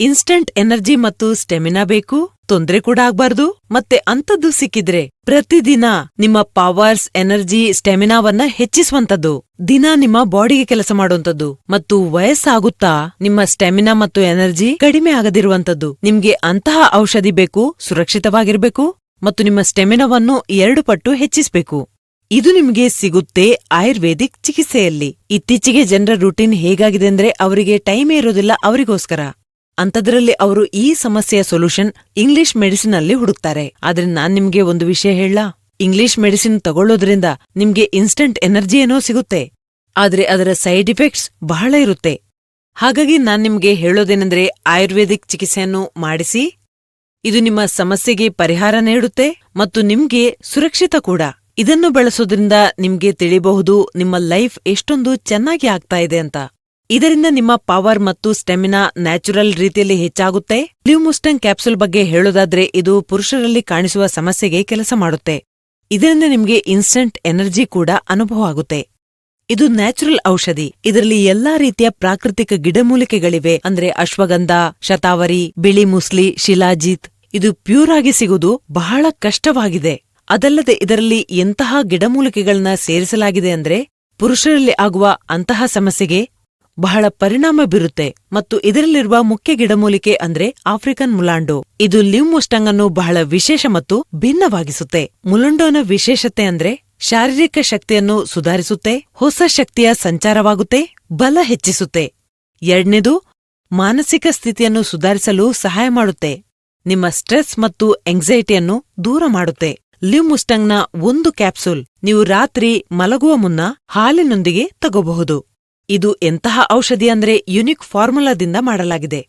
Instant energy ಮತ್ತು stamina ಬೇಕು, ತೊಂದ್ರೆ ಕೂಡ ಆಗ್ಬಾರ್ದು, ಮತ್ತೆ ಅಂಥದ್ದು ಸಿಕ್ಕಿದ್ರೆ ಪ್ರತಿದಿನ ನಿಮ್ಮ ಪವರ್ಸ್, ಎನರ್ಜಿ, ಸ್ಟೆಮಿನಾವನ್ನ ಹೆಚ್ಚಿಸುವಂತದ್ದು, ದಿನ ನಿಮ್ಮ ಬಾಡಿಗೆ ಕೆಲಸ ಮಾಡುವಂತದ್ದು, ಮತ್ತು ವಯಸ್ಸಾಗುತ್ತಾ ನಿಮ್ಮ ಸ್ಟೆಮಿನಾ ಮತ್ತು ಎನರ್ಜಿ ಕಡಿಮೆ ಆಗದಿರುವಂತದ್ದು. ನಿಮ್ಗೆ ಅಂತಹ ಔಷಧಿ ಬೇಕು, ಸುರಕ್ಷಿತವಾಗಿರ್ಬೇಕು ಮತ್ತು ನಿಮ್ಮ ಸ್ಟೆಮಿನಾವನ್ನು 2 ಪಟ್ಟು ಹೆಚ್ಚಿಸ್ಬೇಕು. ಇದು ನಿಮ್ಗೆ ಸಿಗುತ್ತೆ ಆಯುರ್ವೇದಿಕ್ ಚಿಕಿತ್ಸೆಯಲ್ಲಿ. ಇತ್ತೀಚೆಗೆ ಜನರ ರೂಟೀನ್ ಹೇಗಾಗಿದೆ ಅಂದ್ರೆ ಅವರಿಗೆ ಟೈಮೇ ಇರೋದಿಲ್ಲ ಅವರಿಗೋಸ್ಕರ. ಅಂಥದ್ರಲ್ಲಿ ಅವರು ಈ ಸಮಸ್ಯೆಯ ಸೊಲ್ಯೂಷನ್ ಇಂಗ್ಲಿಷ್ ಮೆಡಿಸಿನ್ ಅಲ್ಲಿ ಹುಡುಕ್ತಾರೆ. ಆದ್ರೆ ನಾನ್ ನಿಮ್ಗೆ ಒಂದು ವಿಷಯ ಹೇಳಲಾ, ಇಂಗ್ಲಿಷ್ ಮೆಡಿಸಿನ್ ತಗೊಳ್ಳೋದ್ರಿಂದ ನಿಮ್ಗೆ ಇನ್ಸ್ಟಂಟ್ ಎನರ್ಜಿ ಏನೋ ಸಿಗುತ್ತೆ, ಆದ್ರೆ ಅದರ ಸೈಡ್ ಇಫೆಕ್ಟ್ಸ್ ಬಹಳ ಇರುತ್ತೆ. ಹಾಗಾಗಿ ನಾನ್ ನಿಮ್ಗೆ ಹೇಳೋದೇನೆಂದ್ರೆ ಆಯುರ್ವೇದಿಕ್ ಚಿಕಿತ್ಸೆಯನ್ನು ಮಾಡಿಸಿ. ಇದು ನಿಮ್ಮ ಸಮಸ್ಯೆಗೆ ಪರಿಹಾರ ನೀಡುತ್ತೆ ಮತ್ತು ನಿಮ್ಗೆ ಸುರಕ್ಷಿತ ಕೂಡ. ಇದನ್ನು ಬಳಸೋದ್ರಿಂದ ನಿಮ್ಗೆ ತಿಳಿಬಹುದು ನಿಮ್ಮ ಲೈಫ್ ಎಷ್ಟೊಂದು ಚೆನ್ನಾಗಿ ಆಗ್ತಾ ಇದೆ ಅಂತ. ಇದರಿಂದ ನಿಮ್ಮ ಪವರ್ ಮತ್ತು ಸ್ಟೆಮಿನಾ ನ್ಯಾಚುರಲ್ ರೀತಿಯಲ್ಲಿ ಹೆಚ್ಚಾಗುತ್ತೆ. ಲಿವ್ಮುಸ್ಟಂಗ್ ಕ್ಯಾಪ್ಸೂಲ್ ಬಗ್ಗೆ ಹೇಳೋದಾದ್ರೆ ಇದು ಪುರುಷರಲ್ಲಿ ಕಾಣಿಸುವ ಸಮಸ್ಯೆಗೆ ಕೆಲಸ ಮಾಡುತ್ತೆ. ಇದರಿಂದ ನಿಮ್ಗೆ ಇನ್ಸ್ಟಂಟ್ ಎನರ್ಜಿ ಕೂಡ ಅನುಭವ ಆಗುತ್ತೆ. ಇದು ನ್ಯಾಚುರಲ್ ಔಷಧಿ. ಇದರಲ್ಲಿ ಎಲ್ಲಾ ರೀತಿಯ ಪ್ರಾಕೃತಿಕ ಗಿಡಮೂಲಿಕೆಗಳಿವೆ. ಅಂದ್ರೆ ಅಶ್ವಗಂಧ, ಶತಾವರಿ, ಬಿಳಿ ಮುಸ್ಲಿ, ಶಿಲಾಜಿತ್. ಇದು ಪ್ಯೂರ್ ಆಗಿ ಸಿಗುವುದು ಬಹಳ ಕಷ್ಟವಾಗಿದೆ. ಅದಲ್ಲದೆ ಇದರಲ್ಲಿ ಎಂತಹ ಗಿಡಮೂಲಿಕೆಗಳನ್ನ ಸೇರಿಸಲಾಗಿದೆ ಅಂದ್ರೆ ಪುರುಷರಲ್ಲಿ ಆಗುವ ಅಂತಹ ಸಮಸ್ಯೆಗೆ ಬಹಳ ಪರಿಣಾಮ ಬೀರುತ್ತೆ. ಮತ್ತು ಇದರಲ್ಲಿರುವ ಮುಖ್ಯ ಗಿಡಮೂಲಿಕೆ ಅಂದ್ರೆ ಆಫ್ರಿಕನ್ ಮುಲಾಂಡೋ. ಇದು ಲಿವ್ಮುಸ್ಟಂಗ್ ಅನ್ನು ಬಹಳ ವಿಶೇಷ ಮತ್ತು ಭಿನ್ನವಾಗಿಸುತ್ತೆ. ಮುಲಾಂಡೋನ ವಿಶೇಷತೆ ಅಂದ್ರೆ ಶಾರೀರಿಕ ಶಕ್ತಿಯನ್ನು ಸುಧಾರಿಸುತ್ತೆ, ಹೊಸ ಶಕ್ತಿಯ ಸಂಚಾರವಾಗುತ್ತೆ, ಬಲ ಹೆಚ್ಚಿಸುತ್ತೆ. 2ನೇದು, ಮಾನಸಿಕ ಸ್ಥಿತಿಯನ್ನು ಸುಧಾರಿಸಲು ಸಹಾಯ ಮಾಡುತ್ತೆ. ನಿಮ್ಮ ಸ್ಟ್ರೆಸ್ ಮತ್ತು ಎಂಗ್ಸೈಟಿಯನ್ನು ದೂರ ಮಾಡುತ್ತೆ. ಲಿವ್ಮುಸ್ಟಂಗ್ನ 1 ಕ್ಯಾಪ್ಸೂಲ್ ನೀವು ರಾತ್ರಿ ಮಲಗುವ ಮುನ್ನ ಹಾಲಿನೊಂದಿಗೆ ತಗೋಬಹುದು. ಇದು ಎಂತಹ ಔಷಧಿ ಅಂದ್ರೆ ಯುನಿಕ್ ಫಾರ್ಮುಲಾದಿಂದ ಮಾಡಲಾಗಿದೆ.